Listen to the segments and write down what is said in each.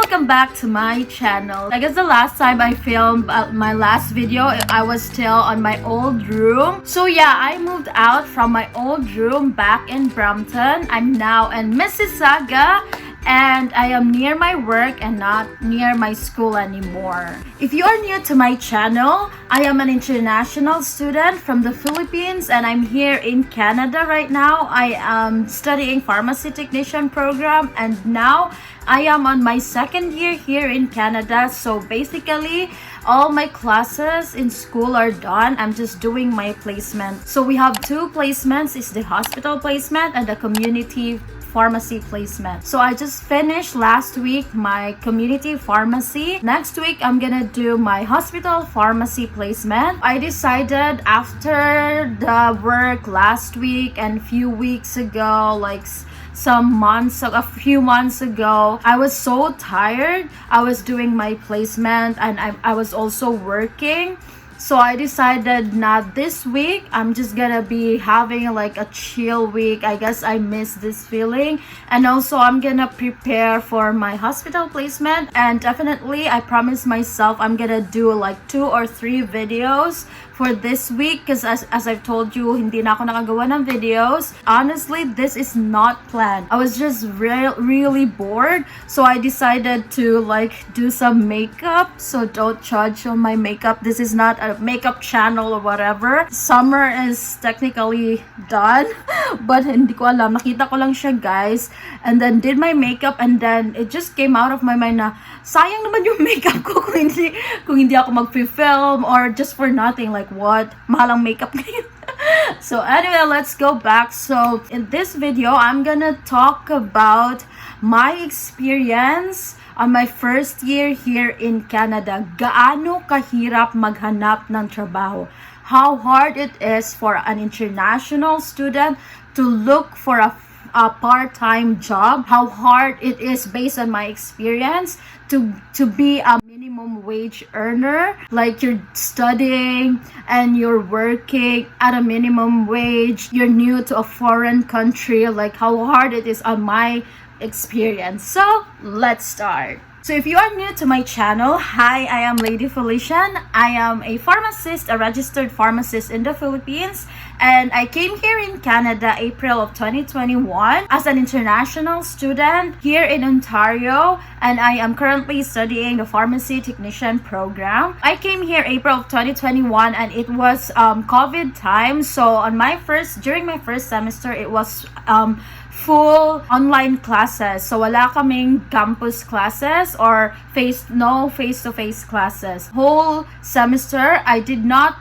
welcome back to my channel. I guess the last time I filmed my last video, I was still on my old room. So yeah, I moved out from my old room back in Brampton. I'm now in Mississauga, and I am near my work and not near my school anymore. If you are new to my channel, I am an international student from the Philippines, and I'm here in Canada right now. I am studying pharmacy technician program, and now I am on my second year here in Canada. So basically, all my classes in school are done. I'm just doing my placement. So we have two placements. It's the hospital placement and the community pharmacy placement. So I just finished last week my community pharmacy. Next week I'm gonna do my hospital pharmacy placement. I decided after the work last week and a few weeks ago, like a few months ago, I was so tired. I was doing my placement and I was also working. So I decided not this week. I'm just gonna be having like a chill week. I guess I miss this feeling. And also I'm gonna prepare for my hospital placement. And definitely I promised myself I'm gonna do like 2 or 3 videos for this week, because as I've told you, hindi na ako nakagawa ng videos. Honestly, this is not planned. I was just really bored, so I decided to like do some makeup. So don't judge on my makeup. This is not a makeup channel or whatever. Summer is technically done, but hindi ko alam. Nakita ko lang siya, guys, and then did my makeup, and then it just came out of my mind na sayang naman yung makeup ko kung hindi ako mag-film or just for nothing. Like what? Mahalang makeup ngayon. So anyway, let's go back. So in this video, I'm gonna talk about my experience on my first year here in Canada. Gaano kahirap maghanap ng trabaho. How hard it is for an international student to look for a part-time job. How hard it is, based on my experience, to be a minimum wage earner. Like you're studying and you're working at a minimum wage. You're new to a foreign country. Like how hard it is on my experience. So let's start. So if you are new to my channel, hi, I am Lady Felician. I am a pharmacist, a registered pharmacist in the Philippines, and I came here in Canada April of 2021 as an international student here in Ontario, and I am currently studying the pharmacy technician program. I came here April of 2021, and it was COVID time. So during my first semester, it was full online classes. So wala kaming campus classes or no face-to-face classes. Whole semester, I did not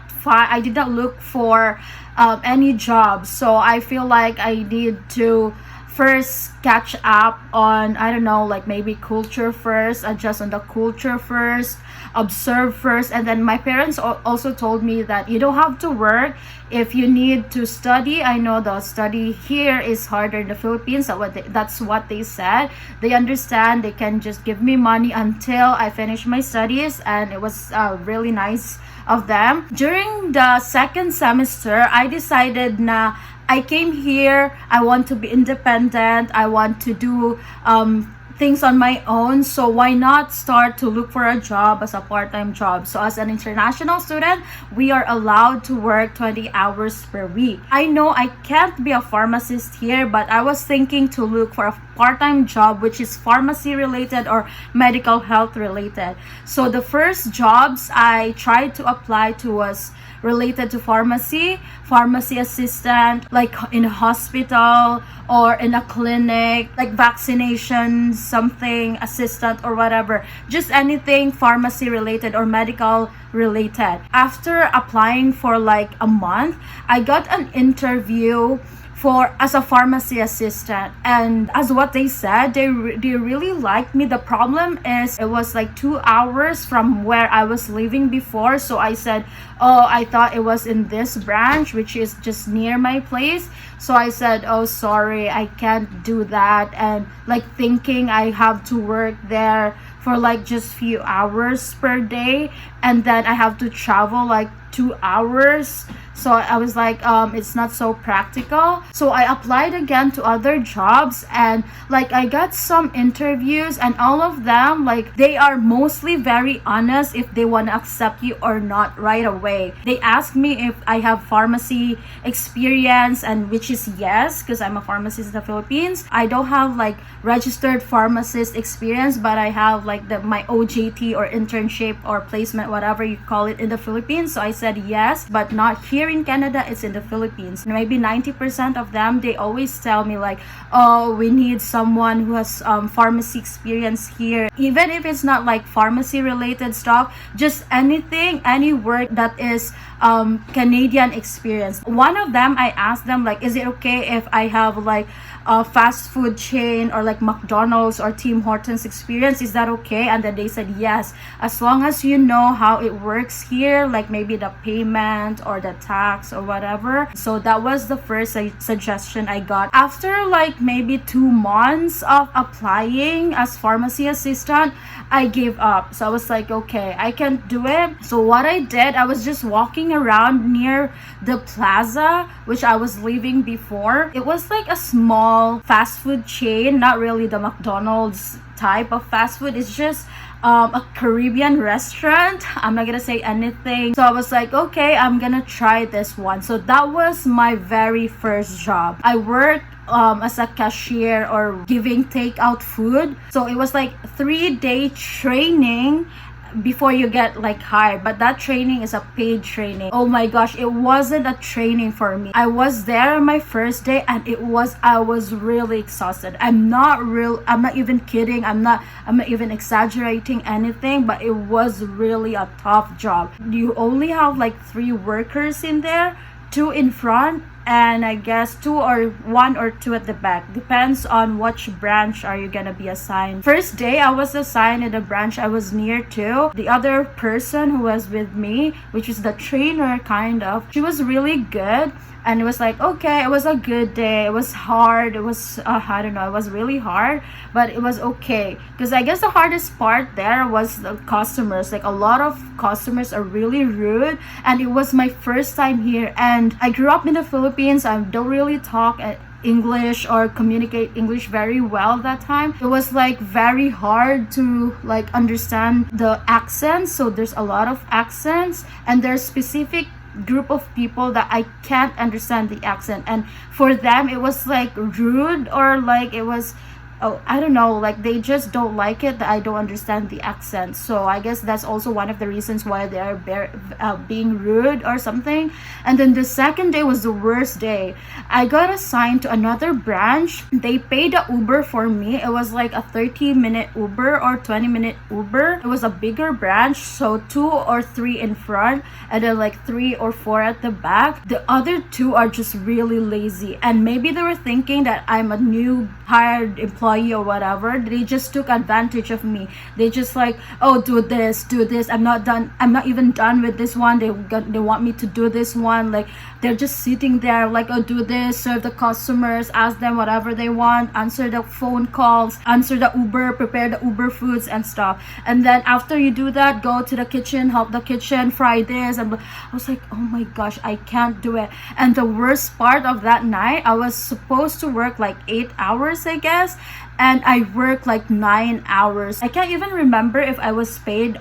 look for any jobs. So I feel like I need to first catch up on, I don't know, like maybe culture first, adjust on the culture first, observe first. And then my parents also told me that you don't have to work if you need to study. I know the study here is harder in the Philippines. That's what they said. They understand. They can just give me money until I finish my studies, and it was really nice of them. During the second semester, I decided na I came here, I want to be independent, I want to do things on my own. So why not start to look for a job as a part-time job? So as an international student, we are allowed to work 20 hours per week. I know I can't be a pharmacist here, but I was thinking to look for a part-time job which is pharmacy related or medical health related. So the first jobs I tried to apply to was related to pharmacy assistant, like in a hospital or in a clinic, like vaccination, something assistant or whatever, just anything pharmacy related or medical related. After applying for like a month, I got an interview as a pharmacy assistant, and as what they said, they really liked me. The problem is it was like 2 hours from where I was living before. So I said, oh, I thought it was in this branch, which is just near my place. So I said, oh, sorry, I can't do that. And like thinking I have to work there for like just few hours per day, and then I have to travel like 2 hours. So I was like, it's not so practical. So I applied again to other jobs, and like I got some interviews, and all of them, like, they are mostly very honest if they want to accept you or not right away. They asked me if I have pharmacy experience, and which is yes, because I'm a pharmacist in the Philippines. I don't have like registered pharmacist experience, but I have like my OJT or internship or placement, whatever you call it, in the Philippines. So I said yes, but not here in Canada, it's in the Philippines. Maybe 90% of them, they always tell me like, oh, we need someone who has pharmacy experience here. Even if it's not like pharmacy related stuff, just anything, any work that is Canadian experience. One of them, I asked them like, is it okay if I have like a fast food chain or like McDonald's or Tim Hortons experience? Is that okay? And then they said yes, as long as you know how it works here, like maybe the payment or the tax or whatever. So that was the first suggestion I got. After like maybe 2 months of applying as pharmacy assistant, I gave up. So I was like, okay, I can't do it. So what I did, I was just walking around near the plaza which I was living before. It was like a small fast food chain, not really the McDonald's type of fast food. It's just a Caribbean restaurant. I'm not gonna say anything. So I was like, okay, I'm gonna try this one. So that was my very first job. I worked as a cashier or giving takeout food. So it was like 3-day training before you get like hired, but that training is a paid training. Oh my gosh, it wasn't a training for me. I was there on my first day, and I was really exhausted. I'm not even kidding. I'm not even exaggerating anything, but it was really a tough job. You only have like 3 workers in there, 2 in front, and I guess 1 or 2 at the back. Depends on which branch are you gonna be assigned. First day, I was assigned in the branch I was near to. The other person who was with me, which is the trainer kind of, she was really good. And it was like, okay, it was a good day. It was hard. It was, I don't know, it was really hard, but it was okay. Because I guess the hardest part there was the customers. Like, a lot of customers are really rude. And it was my first time here. And I grew up in the Philippines. I don't really talk English or communicate English very well that time. It was like very hard to like understand the accents. So there's a lot of accents, and there's specific group of people that I can't understand the accent, and for them it was like rude, or like it was, oh, I don't know, like they just don't like it that I don't understand the accent. So I guess that's also one of the reasons why they are being rude or something. And then the second day was the worst day. I got assigned to another branch. They paid a Uber for me. It was like a 30-minute Uber or 20-minute Uber. It was a bigger branch, so 2 or 3 in front, and then like 3 or 4 at the back. The other 2 are just really lazy, and maybe they were thinking that I'm a new hired employee or whatever. They just took advantage of me. They just like, oh, do this. I'm not even done with this one. They want me to do this one. Like, they're just sitting there like, oh, do this, serve the customers, ask them whatever they want, answer the phone calls, answer the Uber, prepare the Uber foods and stuff. And then after you do that, go to the kitchen, help the kitchen, fry this. And I was like, oh my gosh, I can't do it. And the worst part of that night, I was supposed to work like 8 hours, I guess, and I worked like 9 hours. I can't even remember if I was paid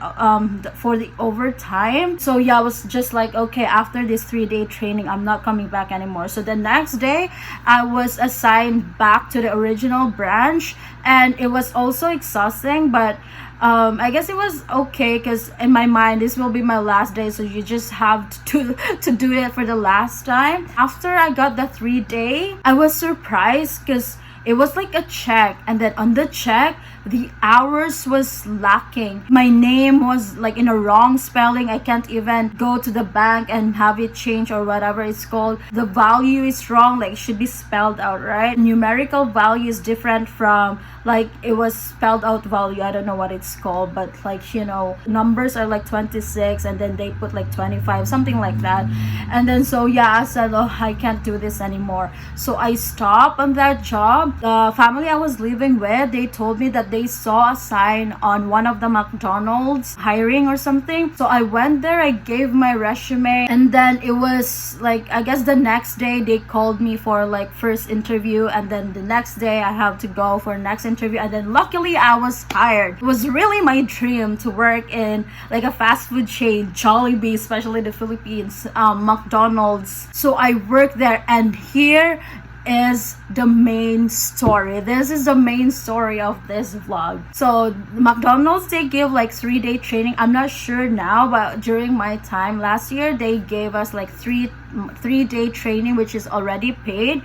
for the overtime. So yeah, I was just like, okay, after this 3-day training, I'm not coming back anymore. So the next day, I was assigned back to the original branch, and it was also exhausting, but I guess it was okay, because in my mind, this will be my last day, so you just have to do it for the last time. After I got the 3-day, I was surprised because it was like a check, and then on the check, the hours was lacking. My name was like in a wrong spelling. I can't even go to the bank and have it changed or whatever it's called. The value is wrong, like it should be spelled out, right? Numerical value is different from like it was spelled out value. I don't know what it's called, but like, you know, numbers are like 26 and then they put like 25, something like that. And then so yeah, I said, oh, I can't do this anymore. So I stopped on that job. the family I was living with, they told me that they saw a sign on one of the McDonald's hiring or something. So I went there, I gave my resume, and then it was like, I guess the next day they called me for like first interview, and then the next day I have to go for next interview, and then luckily I was hired. It was really my dream to work in like a fast food chain, Jollibee, especially the Philippines, McDonald's. So I worked there, and here is the main story. This is the main story of this vlog. So McDonald's, they give like 3-day training. I'm not sure now, but during my time last year, they gave us like three-day training, which is already paid.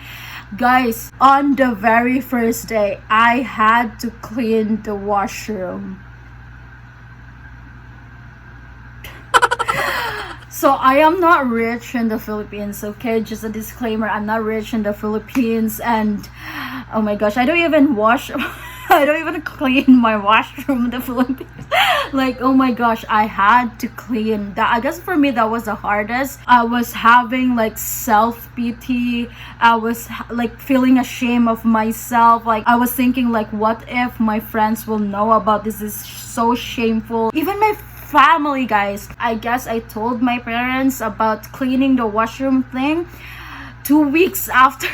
Guys, on the very first day, I had to clean the washroom. So I am not rich in the Philippines, okay? Just a disclaimer, I'm not rich in the Philippines, and oh my gosh, I don't even wash I don't even clean my washroom in the Philippines. Like, oh my gosh, I had to clean that. I guess for me that was the hardest. I was having like self-pity. I was like feeling ashamed of myself. Like, I was thinking like, what if my friends will know about this? This is so shameful. Even my family, guys. I guess I told my parents about cleaning the washroom thing 2 weeks after.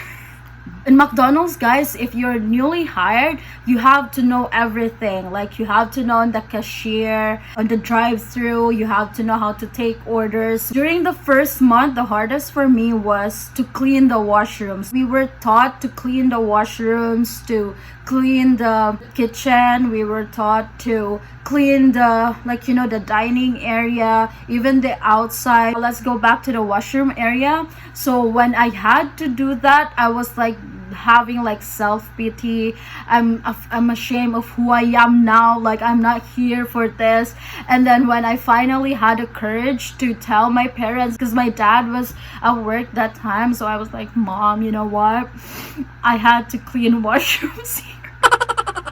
In McDonald's, guys, if you're newly hired, you have to know everything. Like, you have to know on the cashier, on the drive-thru, you have to know how to take orders. During the first month, the hardest for me was to clean the washrooms. We were taught to clean the washrooms, to clean the kitchen. We were taught to clean the, like, you know, the dining area, even the outside. Let's go back to the washroom area. So when I had to do that, I was like having like self-pity. I'm ashamed of who I am now. Like, I'm not here for this. And then when I finally had the courage to tell my parents, because my dad was at work that time, so I was like, Mom, you know what, I had to clean washrooms here.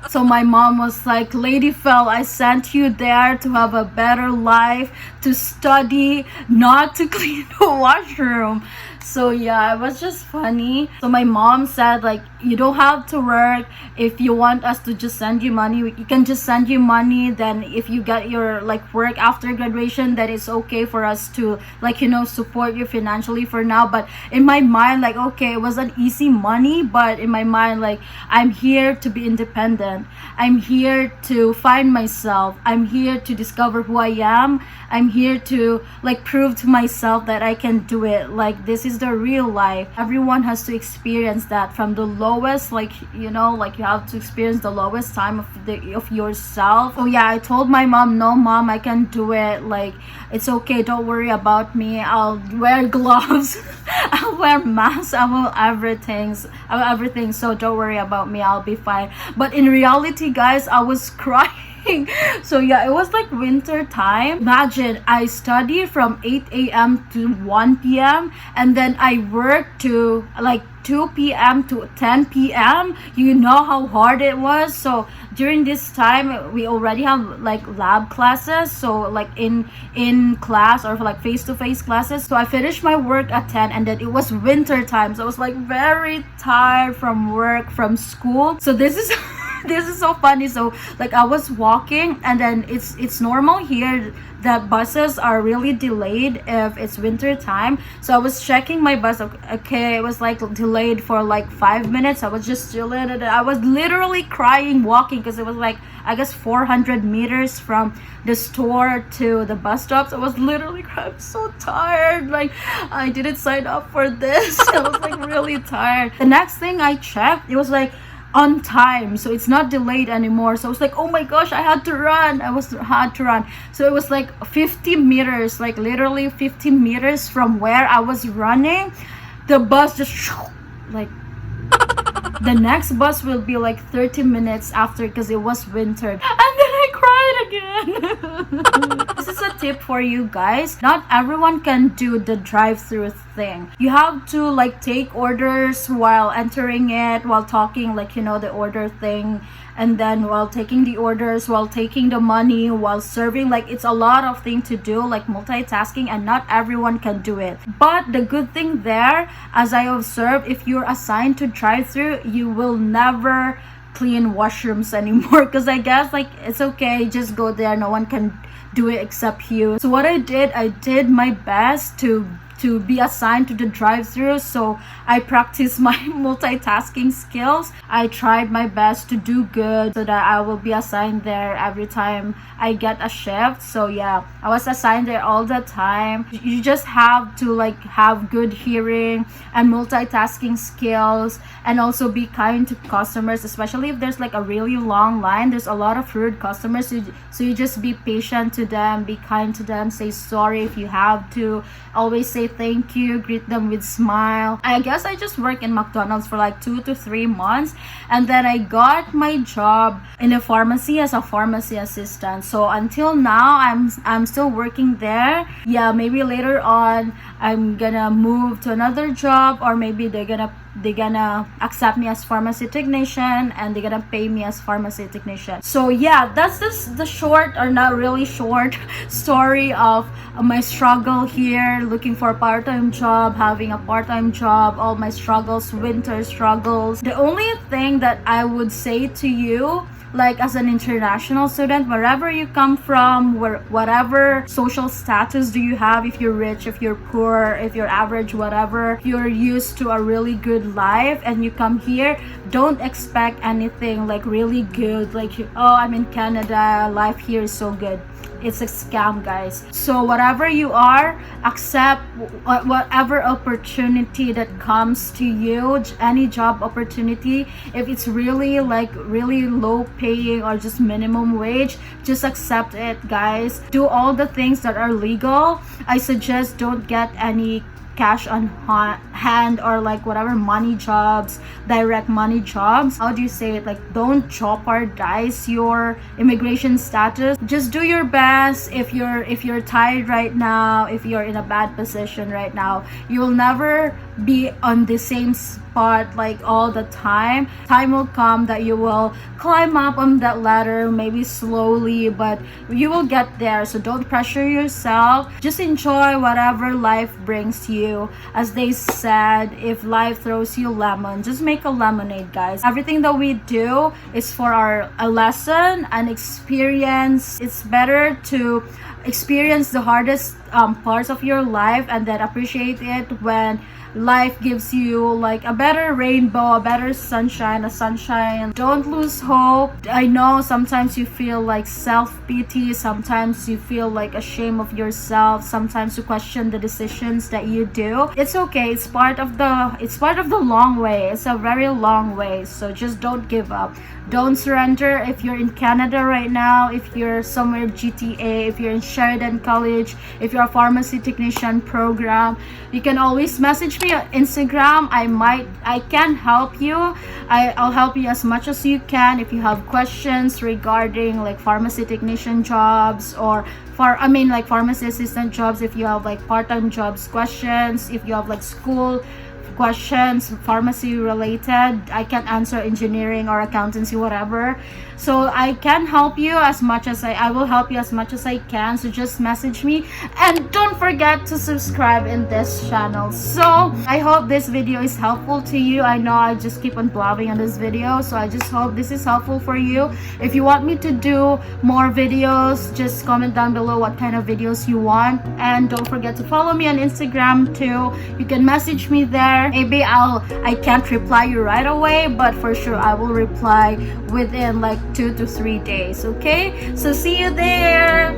So my mom was like, Lady Fel, I sent you there to have a better life, to study, not to clean the washroom. So yeah, it was just funny. So my mom said, like, you don't have to work. If you want us to just send you money, we can just send you money. Then if you get your like work after graduation, then it's okay for us to, like, you know, support you financially for now. But in my mind, like, okay, it wasn't easy money, but in my mind, like, I'm here to be independent. I'm here to find myself. I'm here to discover who I am. I'm here to like prove to myself that I can do it. Like, this is the real life. Everyone has to experience that from the lowest, like, you know, like, you have to experience the lowest time of yourself. Oh yeah, I told my mom, no mom, I can do it. Like, it's okay, don't worry about me. I'll wear gloves. I'll wear masks. I will everything. So don't worry about me. I'll be fine. But in reality, guys, I was crying. So yeah, it was like winter time. Imagine, I studied from 8 a.m. to 1 p.m. and then I worked to like 2 p.m. to 10 p.m. You know how hard it was. So during this time, we already have like lab classes, so like in class or like face-to-face classes. So I finished my work at 10, and then it was winter time, so I was like very tired from work, from school. So this is this is so funny. So like, I was walking, and then it's normal here that buses are really delayed if it's winter time. So I was checking my bus. Okay, it was like delayed for like 5 minutes. I was just chilling, and I was literally crying walking, because it was like, I guess 400 meters from the store to the bus stops. I was literally crying. I'm so tired. Like, I didn't sign up for this. I was like really tired. The next thing I checked, it was like on time, so it's not delayed anymore. So I was like, oh my gosh, I had to run. Had to run. So it was like 50 meters, like literally 50 meters from where I was running. The bus just like, the next bus will be like 30 minutes after, because it was winter. And then I cried again. This is a tip for you guys. Not everyone can do the drive-through thing. You have to like take orders while entering it, while talking, like, you know, the order thing, and then while taking the orders, while taking the money, while serving. Like, it's a lot of things to do, like multitasking, and not everyone can do it. But the good thing there, as I observed, if you're assigned to drive-through, you will never clean washrooms anymore, because I guess like it's okay, just go there, no one can do it except you. So what I did my best to be assigned to the drive-through, so I practiced my multitasking skills. I tried my best to do good so that I will be assigned there every time I get a shift. So yeah, I was assigned there all the time. You just have to like have good hearing and multitasking skills, and also be kind to customers, especially if there's like a really long line. There's a lot of rude customers, so you just be patient to them, be kind to them, say sorry if you have to, always say thank you, greet them with smile. I guess I just worked in McDonald's for like 2 to 3 months, and then I got my job in a pharmacy as a pharmacy assistant. So until now, I'm still working there. Yeah, maybe later on I'm gonna move to another job, or maybe they're gonna accept me as pharmacy technician, and they're gonna pay me as pharmacy technician. So yeah, that's just the short, or not really short, story of my struggle here, looking for a part-time job, having a part-time job, all my struggles, winter struggles. The only thing that I would say to you, like as an international student, wherever you come from, whatever social status do you have, if you're rich, if you're poor, if you're average, whatever, if you're used to a really good life and you come here, don't expect anything like really good, like, oh, I'm in Canada, life here is so good. It's a scam, guys. So whatever you are, accept whatever opportunity that comes to you, any job opportunity. If it's really like really low paying or just minimum wage, just accept it, guys. Do all the things that are legal. I suggest don't get any cash on hand, or like whatever money jobs, direct money jobs. How do you say it? Like, don't jeopardize your immigration status. Just do your best. If you're tired right now, if you're in a bad position right now, you will never be on the same spot like all the time. Time will come that you will climb up on that ladder, maybe slowly, but you will get there. So don't pressure yourself. Just enjoy whatever life brings you. As they said, if life throws you lemon, just make a lemonade, guys. Everything that we do is for a lesson, an experience. It's better to experience the hardest parts of your life, and then appreciate it when life gives you like a better rainbow, a better sunshine, a sunshine. Don't lose hope. I know sometimes you feel like self-pity, sometimes you feel like ashamed of yourself, sometimes you question the decisions that you do. It's okay. It's part of the long way. It's a very long way. So just don't give up. Don't surrender. If you're in Canada right now, if you're somewhere GTA, if you're in Sheridan College, if you're a pharmacy technician program, you can always message me on Instagram. I can help you. I'll help you as much as you can if you have questions regarding like pharmacy technician jobs, or like pharmacy assistant jobs. If you have like part-time jobs questions, if you have like school questions, pharmacy related, I can answer engineering or accountancy, whatever. So I can help you as much as I will help you as much as I can. So just message me, and don't forget to subscribe in this channel. So I hope this video is helpful to you. I know I just keep on blabbing on this video, so I just hope this is helpful for you. If you want me to do more videos, just comment down below what kind of videos you want, and don't forget to follow me on Instagram too. You can message me there. Maybe I can't reply you right away, but for sure I will reply within like 2 to 3 days. Okay, so see you there.